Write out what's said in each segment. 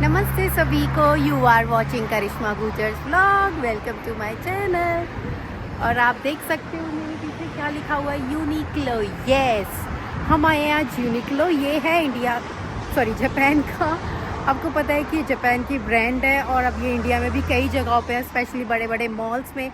नमस्ते सभी को, you are watching Karishma Gujar's vlog. Welcome to my channel. और आप देख सकते हो मेरे पीछे क्या लिखा हुआ है, यूनिक्लो। यस, हम आए हैं आज यूनिक्लो। ये है जापान का। आपको पता है कि जापान की ब्रांड है और अब ये इंडिया में भी कई जगहों पे है, स्पेशली बड़े बड़े मॉल्स में।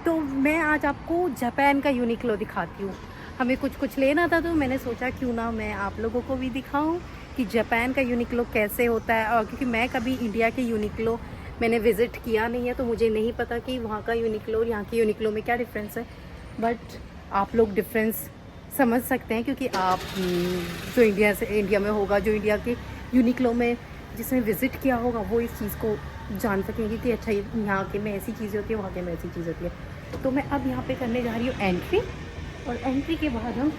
तो मैं आज आपको जापान का यूनिक्लो दिखाती हूँ। हमें कुछ लेना था तो मैंने सोचा क्यों ना मैं आप लोगों को भी दिखाऊं कि जापान का यूनिक्लो कैसे होता है। और क्योंकि मैं कभी इंडिया के यूनिक्लो मैंने विज़िट किया नहीं है, तो मुझे नहीं पता कि वहाँ का यूनिक्लो और यहाँ के यूनिक्लो में क्या डिफरेंस है। बट आप लोग डिफरेंस समझ सकते हैं, क्योंकि आप जो इंडिया में होगा, जो इंडिया के यूनिक्लो में जिसने विज़िट किया होगा, वो इस चीज़ को जान सकेंगे कि अच्छा यहाँ के में ऐसी चीज़ें होती है, वहाँ के में ऐसी चीज़ होती है। तो मैं अब यहाँ पे करने जा रही हूँ एंट्री, और एंट्री के बाद हम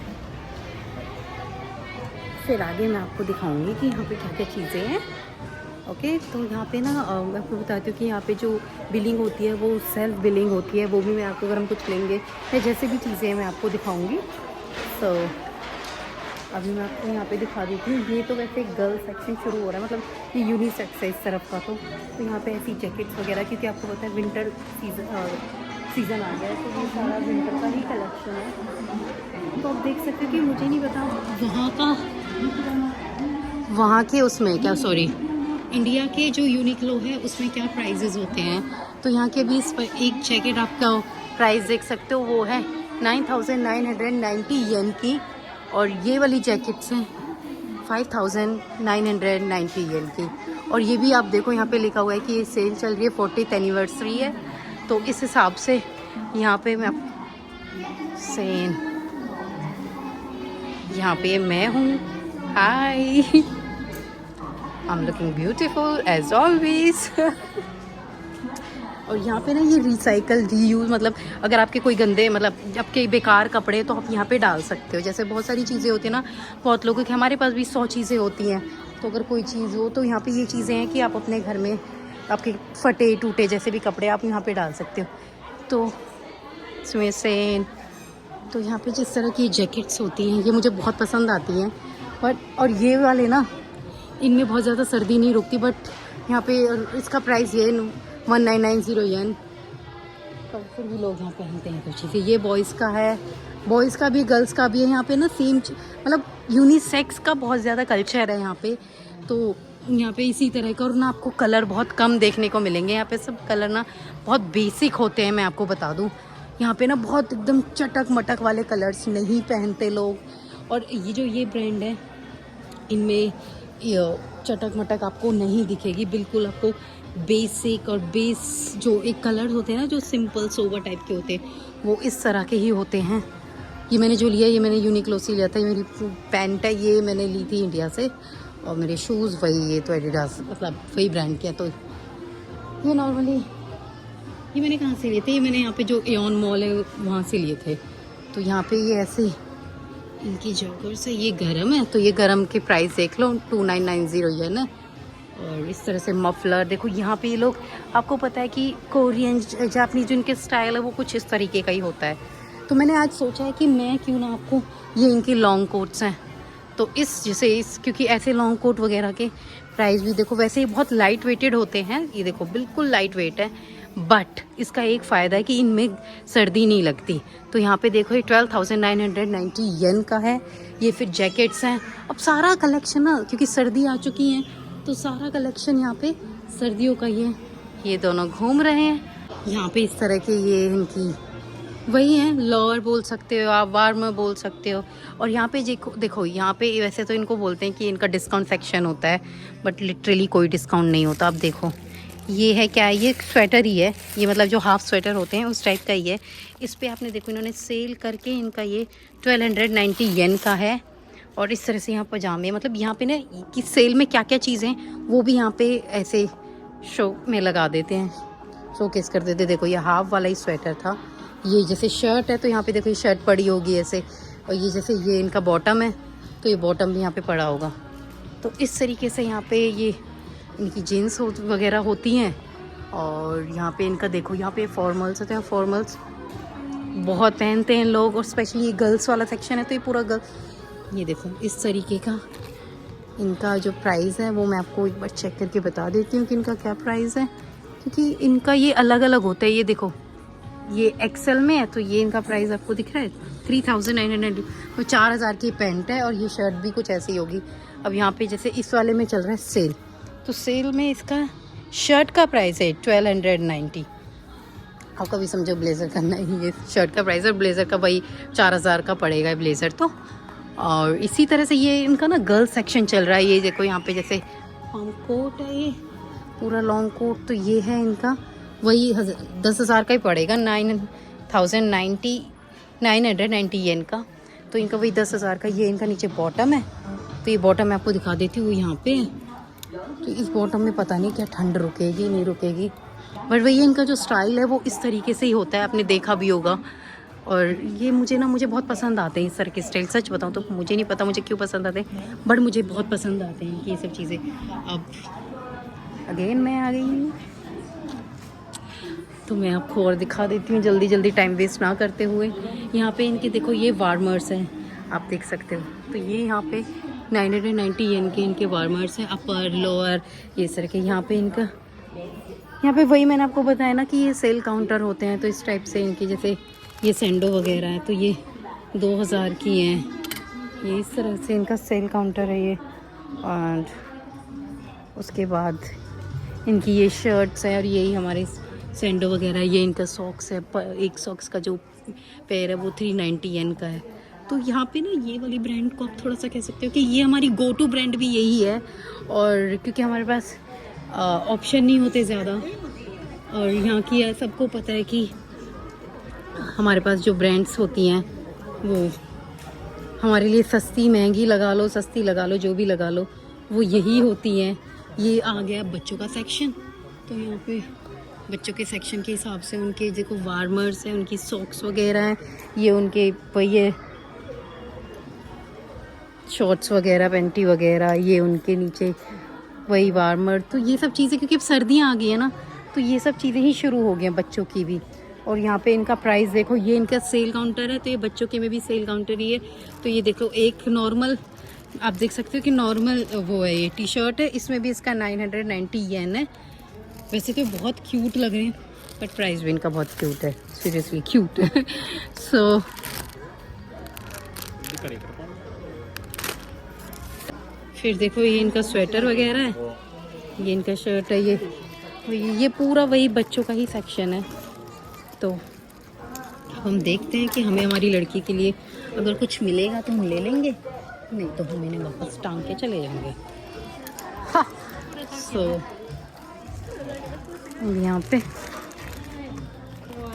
फिर आगे मैं आपको दिखाऊंगी कि यहाँ पे क्या क्या चीज़ें हैं। ओके, तो यहाँ पे ना मैं आपको बताती हूँ कि यहाँ पे जो बिलिंग होती है वो सेल्फ बिलिंग होती है। वो भी मैं आपको, अगर हम कुछ लेंगे या जैसे भी चीज़ें हैं, मैं आपको दिखाऊंगी। तो अभी मैं आपको यहाँ पे दिखा देती हूँ। ये तो वैसे गर्ल सेक्शन शुरू हो रहा है, मतलब ये यूनिसेक्स है इस तरफ का। तो यहाँ पे ऐसी जैकेट्स वगैरह, क्योंकि आपको पता है विंटर सीज़न आ गया है, तो ये सारा विंटर का ही कलेक्शन है। तो आप देख सकते हो कि मुझे नहीं पता वहाँ के उसमें क्या, इंडिया के जो यूनिक्लो है उसमें क्या प्राइजेज़ होते हैं। तो यहाँ के भी इस पर एक जैकेट आपका प्राइस देख सकते हो, वो है 9,990 येन की। और ये वाली जैकेट्स हैं 5,990 येन की। और ये भी आप देखो, यहाँ पे लिखा हुआ है कि ये सेल चल रही है, 40th एनिवर्सरी है। तो इस हिसाब से यहाँ पे मैं यहाँ पे मैं हूँ। Hi, I am looking beautiful as always. और यहाँ पे ना ये रिसाइकल रीयूज, मतलब अगर आपके कोई गंदे, मतलब आपके बेकार कपड़े, तो आप यहाँ पे डाल सकते हो। जैसे बहुत सारी चीज़ें होती है ना, बहुत लोगों के, हमारे पास भी 100 चीज़ें होती हैं। तो अगर कोई चीज़ हो तो यहाँ पे ये चीज़ें हैं कि आप अपने घर में आपके फटे टूटे जैसे भी कपड़े आप यहाँ पे डाल सकते हो। तो इसमें से तो यहाँ पे जिस तरह की जैकेट्स होती हैं, ये मुझे बहुत पसंद आती हैं। बट और ये वाले ना, इनमें बहुत ज़्यादा सर्दी नहीं रुकती। बट यहाँ पे इसका प्राइस ये 1990 येन। तो फिर भी लोग यहाँ पहनते हैं कुछ चीज़ें। ये बॉयज़ का है, बॉयज़ का भी गर्ल्स का भी है। यहाँ पे ना सेम, मतलब यूनिसेक्स का बहुत ज़्यादा कल्चर है यहाँ पे। तो यहाँ पे इसी तरह का, और ना आपको कलर बहुत कम देखने को मिलेंगे। यहाँ पे सब कलर ना बहुत बेसिक होते हैं, मैं आपको बता दूँ। यहाँ पे ना बहुत एकदम चटक मटक वाले कलर्स नहीं पहनते लोग। और ये ब्रांड है, इनमें चटक मटक आपको नहीं दिखेगी बिल्कुल। आपको बेसिक और बेस जो एक कलर होते हैं ना, जो सिंपल सोबर टाइप के होते हैं, वो इस तरह के ही होते हैं। ये मैंने जो लिया, ये मैंने यूनिक्लो से लिया था। ये मेरी पैंट है, ये मैंने ली थी इंडिया से। और मेरे शूज़ वही, ये तो एडिडास, मतलब वही ब्रांड के। तो ये नॉर्मली ये मैंने कहाँ से लिए थे, ये मैंने यहाँ पे जो एऑन मॉल है वहाँ से लिए थे। तो यहाँ पे ये ऐसे इनकी जॉगर्स है, ये गरम है। तो ये गरम की प्राइस देख लो, 2990 येन है। और इस तरह से मफलर देखो, यहाँ पे ये लोग, आपको पता है कि कोरियन जापानीज जो इनके स्टाइल है वो कुछ इस तरीके का ही होता है। तो मैंने आज सोचा है कि मैं क्यों ना आपको, ये इनके लॉन्ग कोट्स हैं, तो क्योंकि ऐसे लॉन्ग कोट वगैरह के प्राइस भी देखो, वैसे ही बहुत लाइट वेटेड होते हैं। ये देखो बिल्कुल लाइट वेट है, बट इसका एक फ़ायदा है कि इनमें सर्दी नहीं लगती। तो यहाँ पे देखो, ये 12,990 येन का है। ये फिर जैकेट्स हैं। अब सारा कलेक्शन ना, क्योंकि सर्दी आ चुकी हैं, तो सारा कलेक्शन यहाँ पे सर्दियों का ही है। ये दोनों घूम रहे हैं यहाँ पे इस तरह के। ये इनकी वही है, लोअर बोल सकते हो आप, वार्म बोल सकते हो। और यहाँ पे देखो यहाँ पे वैसे तो इनको बोलते हैं कि इनका डिस्काउंट सेक्शन होता है, बट लिटरली कोई डिस्काउंट नहीं होता। अब देखो, ये है क्या, ये स्वेटर ही है। ये मतलब जो हाफ स्वेटर होते हैं उस टाइप का ही है। इस पर आपने देखो, इन्होंने सेल करके इनका ये 1290 येन का है। और इस तरह से यहाँ पजामे, मतलब यहाँ पे ना कि सेल में क्या क्या चीज़ें वो भी यहाँ पे ऐसे शो में लगा देते हैं, शोकेस कर देते। देखो, ये हाफ वाला ही स्वेटर था। ये जैसे शर्ट है, तो यहाँ पे देखो ये शर्ट पड़ी होगी ऐसे। और ये जैसे ये इनका बॉटम है, तो ये बॉटम भी यहाँ पे पड़ा होगा। तो इस तरीके से यहाँ पे ये इनकी जीन्स वगैरह होती हैं। और यहाँ पे इनका देखो, यहाँ पे फॉर्मल्स होते हैं। फॉर्मल्स बहुत पहनते हैं लोग, और स्पेशली ये गर्ल्स वाला सेक्शन है, तो ये पूरा गर्ल, ये देखो इस तरीके का इनका जो प्राइस है वो मैं आपको एक बार चेक करके बता देती हूँ कि इनका क्या प्राइस है, क्योंकि इनका ये अलग अलग होता है। ये देखो, ये एक्सेल में है तो ये इनका प्राइस आपको दिख रहा है 3990, तो 4000 की पैंट है और ये शर्ट भी कुछ ऐसी होगी। अब यहाँ पे जैसे इस वाले में चल रहा है सेल, तो सेल में इसका शर्ट का प्राइस है 1290। आप कभी समझो ब्लेज़र का, नहीं ये शर्ट का प्राइस है, ब्लेज़र का भाई 4000 का पड़ेगा ब्लेज़र तो। और इसी तरह से ये इनका ना गर्ल सेक्शन चल रहा है। ये देखो यहाँ पे जैसे कोट है, ये पूरा लॉन्ग कोट, तो ये है इनका वही 10,000 का ही पड़ेगा, 990 ये इनका, तो इनका वही 10,000 का। ये इनका नीचे बॉटम है, तो ये बॉटम मैं आपको दिखा देती हूँ यहाँ पे। तो इस बॉटम में पता नहीं क्या ठंड रुकेगी नहीं रुकेगी, बट वही इनका जो स्टाइल है वो इस तरीके से ही होता है, आपने देखा भी होगा। और ये मुझे बहुत पसंद आते हैं इस तरह के स्टाइल। सच बताऊँ तो मुझे नहीं पता मुझे क्यों पसंद आते हैं, बट मुझे बहुत पसंद आते हैं कि ये सब चीज़ें। अब अगेन मैं आ गई हूँ, तो मैं आपको और दिखा देती हूँ जल्दी जल्दी, टाइम वेस्ट ना करते हुए। यहाँ पे इनके देखो ये वार्मर्स हैं, आप देख सकते हो। तो ये यहाँ पे 990 येन के इनके वार्मर्स हैं, अपर लोअर ये तरह के। यहाँ पे इनका, यहाँ पे वही मैंने आपको बताया ना कि ये सेल काउंटर होते हैं, तो इस टाइप से इनकी जैसे ये सैंडो वगैरह है, तो ये 2000 की हैं। ये इस तरह से इनका सेल काउंटर है ये। और उसके बाद इनकी ये शर्ट्स हैं, और यही हमारे सैंडो वगैरह। ये इनका सॉक्स है, एक सॉक्स का जो पेयर है वो 390 येन का है। तो यहाँ पे ना ये वाली ब्रांड को आप थोड़ा सा कह सकते हो कि ये हमारी गो टू ब्रांड भी यही है। और क्योंकि हमारे पास ऑप्शन नहीं होते ज़्यादा, और यहाँ की सबको पता है कि हमारे पास जो ब्रांड्स होती हैं वो हमारे लिए सस्ती महंगी लगा लो, सस्ती लगा लो, जो भी लगा लो, वो यही होती हैं। ये आ गया बच्चों का सेक्शन, तो यहाँ पे बच्चों के सेक्शन के हिसाब से उनके देखो वार्मर्स हैं, उनकी सॉक्स वगैरह हैं, ये उनके ये शॉर्ट्स वगैरह, पैंटी वगैरह, ये उनके नीचे वही वार्मर। तो ये सब चीज़ें, क्योंकि अब सर्दियाँ आ गई है ना, तो ये सब चीज़ें ही शुरू हो गई हैं बच्चों की भी। और यहाँ पे इनका प्राइस देखो, ये इनका सेल काउंटर है, तो ये बच्चों के में भी सेल काउंटर ही है। तो ये देखो, एक नॉर्मल आप देख सकते हो कि नॉर्मल वो है, ये टी शर्ट है, इसमें भी इसका 990 येन है। वैसे तो बहुत क्यूट लग रहे हैं, बट प्राइस भी इनका बहुत क्यूट है, सीरियसली क्यूट है। सो फिर देखो, ये इनका स्वेटर वगैरह है, ये इनका शर्ट है, ये पूरा वही बच्चों का ही सेक्शन है। तो हम देखते हैं कि हमें हमारी लड़की के लिए अगर कुछ मिलेगा तो हम ले लेंगे, नहीं तो हम इन्हें वापस टांग के चले जाएंगे। हाँ, सो यहाँ पे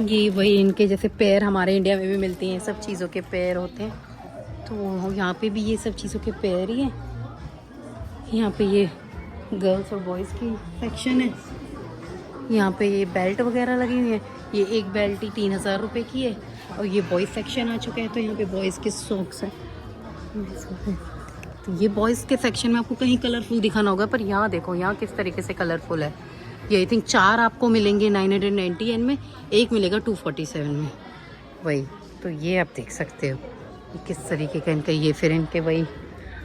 ये वही इनके जैसे पैर हमारे इंडिया में भी मिलती हैं, सब चीज़ों के पैर होते हैं, तो यहाँ पे भी ये सब चीज़ों के पैर ही हैं। यहाँ पे ये गर्ल्स और बॉयज़ की सेक्शन है। यहाँ पे ये बेल्ट वगैरह लगी हुई है, ये एक बेल्ट ही 3000 रुपये की है। और ये बॉयज़ सेक्शन आ चुका है, तो यहाँ पे बॉयज़ के सॉक्स हैं। तो ये बॉयज़ के सेक्शन में आपको कहीं कलरफुल दिखाना होगा, पर यहाँ देखो, यहाँ किस तरीके से कलरफुल है। ये आई थिंक 4 आपको मिलेंगे 990 येन में, एक मिलेगा 247 में वही। तो ये आप देख सकते हो ये किस तरीके का इनका, ये फिर इनके वही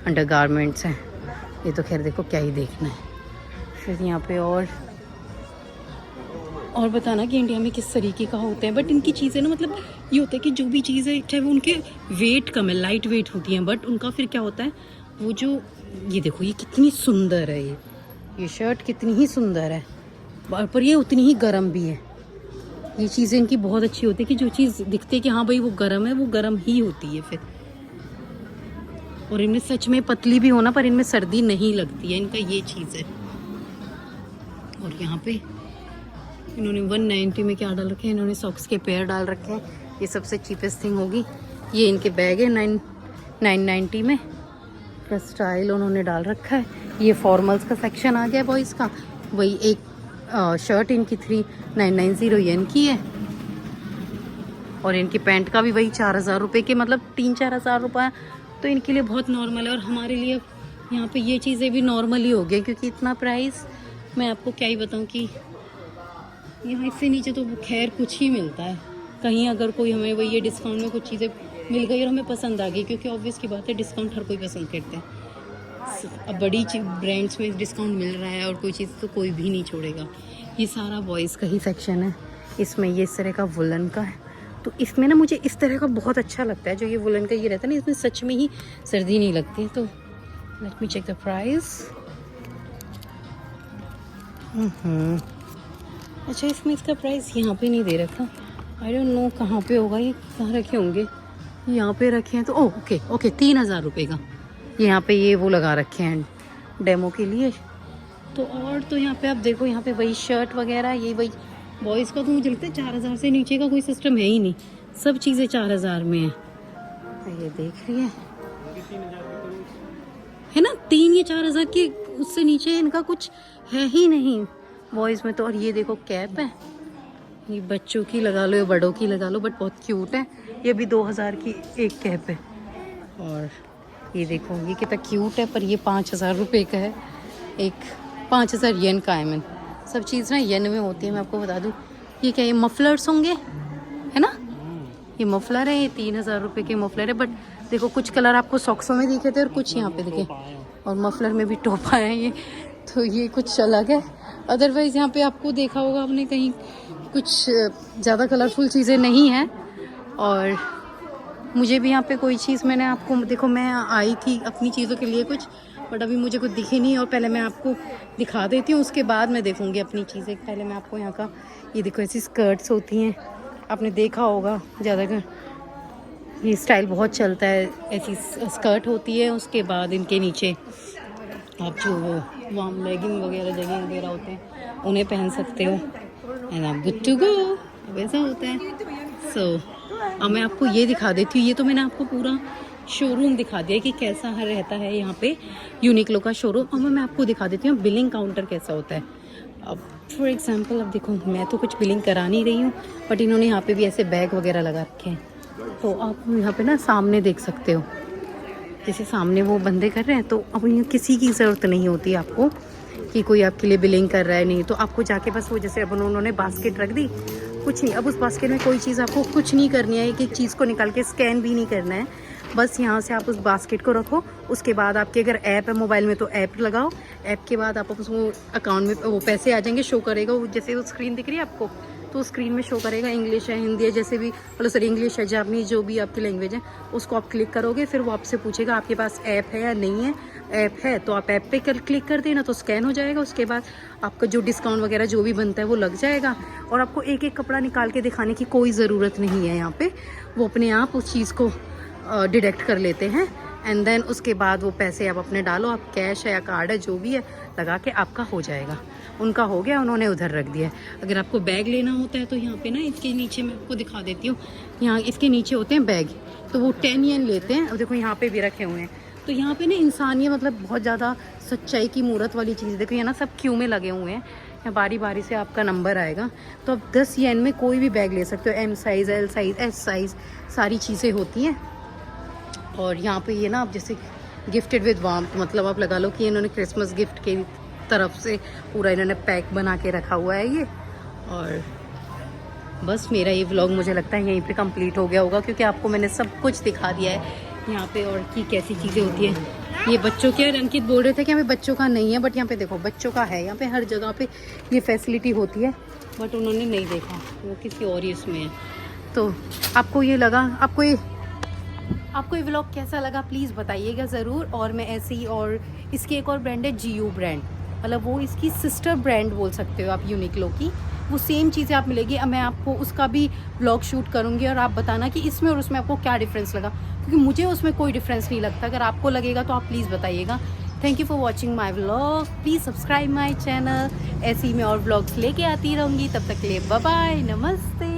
अंडर गारमेंट्स हैं। ये तो खैर देखो क्या ही देखना है। फिर यहाँ पे और बताना कि इंडिया में किस तरीके का होते हैं, बट इनकी चीज़ें ना, मतलब ये होता है कि जो भी चीज़ है चाहे वो उनके वेट कम है, लाइट वेट होती हैं, बट उनका फिर क्या होता है वो जो, ये देखो ये कितनी सुंदर है, ये शर्ट कितनी ही सुंदर है, पर ये उतनी ही गर्म भी है। ये चीज़ें इनकी बहुत अच्छी होती है कि जो चीज़ दिखती है कि हाँ भाई वो गर्म है, वो गर्म ही होती है फिर। और इनमें सच में पतली भी होना, पर इनमें सर्दी नहीं लगती है, इनका ये चीज़ है। और यहाँ पे इन्होंने 190 में क्या डाल रखे हैं, इन्होंने सॉक्स के पेयर डाल रखे हैं। ये सबसे चीपेस्ट थिंग होगी। ये इनके बैग है 990 में का स्टाइल उन्होंने डाल रखा है। ये फॉर्मल्स का सेक्शन आ गया बॉयज़ का। वही एक शर्ट इनकी 3990 येन की है, और इनकी पैंट का भी वही 4000 रुपये के, मतलब 3-4 हज़ार रुपये। तो इनके लिए बहुत नॉर्मल है, और हमारे लिए यहाँ पे ये चीज़ें भी नॉर्मल ही हो गई, क्योंकि इतना प्राइस मैं आपको क्या ही बताऊँ कि यहाँ इससे नीचे तो खैर कुछ ही मिलता है। कहीं अगर कोई हमें वही ये डिस्काउंट में कुछ चीज़ें मिल गई और हमें पसंद आ गई, क्योंकि ऑब्वियस की बात है डिस्काउंट हर कोई पसंद करता है, अब बड़ी ब्रांड्स में डिस्काउंट मिल रहा है और कोई चीज़ तो कोई भी नहीं छोड़ेगा। ये सारा बॉयज़ का ही सेक्शन है। इसमें ये इस तरह का वुलन का है, तो इसमें ना मुझे इस तरह का बहुत अच्छा लगता है, जो ये वुलन का ये रहता है ना, इसमें सच में ही सर्दी नहीं लगती है। तो let me check the price. अच्छा, इसमें इसका प्राइस यहाँ पे नहीं दे रखा। आई डोंट नो कहाँ पे होगा, ये कहाँ रखे होंगे। यहाँ पे रखे हैं तो ओके 3000 रुपये का यहाँ पे ये वो लगा रखे हैं डेमो के लिए। तो और तो यहाँ पे आप देखो, यहाँ पे वही शर्ट वगैरह, ये वही बॉयज़ का। तो मुझे लगता है 4000 से नीचे का कोई सिस्टम है ही नहीं, सब चीज़ें 4000 में है। ये देख रही है ना, 3 या 4000 के उससे नीचे इनका कुछ है ही नहीं बॉयज़ में तो। और ये देखो कैप है, ये बच्चों की लगा लो या बड़ों की लगा लो, बट बहुत क्यूट है। ये भी 2000 की एक कैप है। और ये देखो ये कितना क्यूट है, पर ये 5000 रुपये का है। एक 5000 येन का है। मैन सब चीज़ ना येन में होती है, मैं आपको बता दूँ। ये क्या, ये मफलर्स होंगे, है ना, ये मफलर है। ये 3000 रुपये के मफलर है। बट देखो कुछ कलर आपको सॉक्सों में दिखे थे और कुछ यहाँ पे दिखे, और मफलर में भी टोपा है ये, तो ये कुछ अलग है। अदरवाइज़ यहाँ पे आपको देखा होगा आपने कहीं कुछ ज़्यादा कलरफुल चीज़ें नहीं हैं। और मुझे भी यहाँ पे कोई चीज़, मैंने आपको देखो, मैं आई थी अपनी चीज़ों के लिए कुछ, बट अभी मुझे कुछ दिखी नहीं। और पहले मैं आपको दिखा देती हूँ, उसके बाद मैं देखूँगी अपनी चीज़ें। पहले मैं आपको यहाँ का, ये देखो ऐसी स्कर्ट्स होती हैं, आपने देखा होगा ज़्यादातर ये स्टाइल बहुत चलता है। ऐसी स्कर्ट होती है, उसके बाद इनके नीचे आप जो वार्म लेगिंग वगैरह जगह वगैरह होते हैं उन्हें पहन सकते हो, एंड आप गुड टू गो, वैसा होता है। सो अब मैं आपको ये दिखा देती हूँ। ये तो मैंने आपको पूरा शोरूम दिखा दिया कि कैसा रहता है यहाँ पे यूनिक्लो का शोरूम। अब मैं आपको दिखा देती हूँ बिलिंग काउंटर कैसा होता है। अब फॉर एग्जांपल, अब देखो मैं तो कुछ बिलिंग करा नहीं रही हूँ, बट इन्होंने यहाँ पे भी ऐसे बैग वगैरह लगा रखे हैं। तो आप यहाँ पे ना सामने देख सकते हो, जैसे सामने वो बंदे कर रहे हैं। तो अब यहाँ किसी की ज़रूरत नहीं होती आपको कि कोई आपके लिए बिलिंग कर रहा है, नहीं। तो आपको जाके बस वो, जैसे अब उन्होंने बास्केट रख दी, कुछ नहीं, अब उस बास्केट में कोई चीज़ आपको कुछ नहीं करनी है, एक एक चीज़ को निकाल के स्कैन भी नहीं करना है। बस यहाँ से आप उस बास्केट को रखो, उसके बाद आपके अगर ऐप है मोबाइल में तो ऐप लगाओ, ऐप के बाद आप उसको अकाउंट में वो पैसे आ जाएंगे, शो करेगा वो, जैसे वो स्क्रीन दिख रही है आपको, तो स्क्रीन में शो करेगा इंग्लिश है, हिंदी है, जैसे भी, मतलब सॉरी इंग्लिश है, जापानीज, जो भी आपकी लैंग्वेज है, उसको आप क्लिक करोगे। फिर वो आपसे पूछेगा आपके पास ऐप है या नहीं है। ऐप है तो आप ऐप पे क्लिक कर देना, तो स्कैन हो जाएगा। उसके बाद आपका जो डिस्काउंट वगैरह जो भी बनता है वो लग जाएगा। और आपको एक एक कपड़ा निकाल के दिखाने की कोई ज़रूरत नहीं है यहाँ पे, वो अपने आप उस चीज़ को डिडक्ट कर लेते हैं। एंड देन उसके बाद वो पैसे आप अपने डालो, आप कैश है या कार्ड है जो भी है लगा के आपका हो जाएगा। उनका हो गया, उन्होंने उधर रख दिया है। अगर आपको बैग लेना होता है तो यहाँ पे ना इसके नीचे मैं आपको दिखा देती हूँ, यहाँ इसके नीचे होते हैं बैग, तो वो 10 येन लेते हैं। और देखो यहाँ पे भी रखे हुए हैं। तो यहाँ पे ना इंसानियत, मतलब बहुत ज़्यादा सच्चाई की मूरत वाली चीज़। देखो यहाँ ना सब क्यू में लगे हुए हैं, यहाँ बारी बारी से आपका नंबर आएगा। तो आप 10 येन में कोई भी बैग ले सकते हो, M size, L size, S size, सारी चीज़ें होती हैं। और यहाँ पे ये ना आप जैसे गिफ्टेड विद वार्म, मतलब आप लगा लो कि इन्होंने क्रिसमस गिफ्ट की तरफ से पूरा इन्होंने पैक बना के रखा हुआ है ये। और बस मेरा ये व्लॉग मुझे लगता है यहीं पे कंप्लीट हो गया होगा, क्योंकि आपको मैंने सब कुछ दिखा दिया है यहाँ पे और की कैसी चीज़ें होती हैं। ये बच्चों के, अंकित बोल रहे थे कि हमें बच्चों का नहीं है, बट यहाँ पे देखो बच्चों का है। यहाँ पे हर जगह पे ये फैसिलिटी होती है, बट उन्होंने नहीं देखा, वो किसी और ही इसमें है। तो आपको ये लगा, आपको ये व्लॉग कैसा लगा प्लीज़ बताइएगा ज़रूर। और मैं ऐसे ही, और इसकी एक और ब्रांड है GU ब्रांड, मतलब वो इसकी सिस्टर ब्रांड बोल सकते हो आप यूनिक्लो की। वो सेम चीज़ें आप मिलेगी। अब मैं आपको उसका भी व्लॉग शूट करूँगी और आप बताना कि इसमें और उसमें आपको क्या डिफरेंस लगा, क्योंकि मुझे उसमें कोई डिफरेंस नहीं लगता। अगर आपको लगेगा तो आप प्लीज़ बताइएगा। Thank you for watching my vlog, please subscribe my channel. ऐसे ही मैं और व्लॉग्स लेके आती रहूँगी। तब तक के लिए बाय बाय, नमस्ते।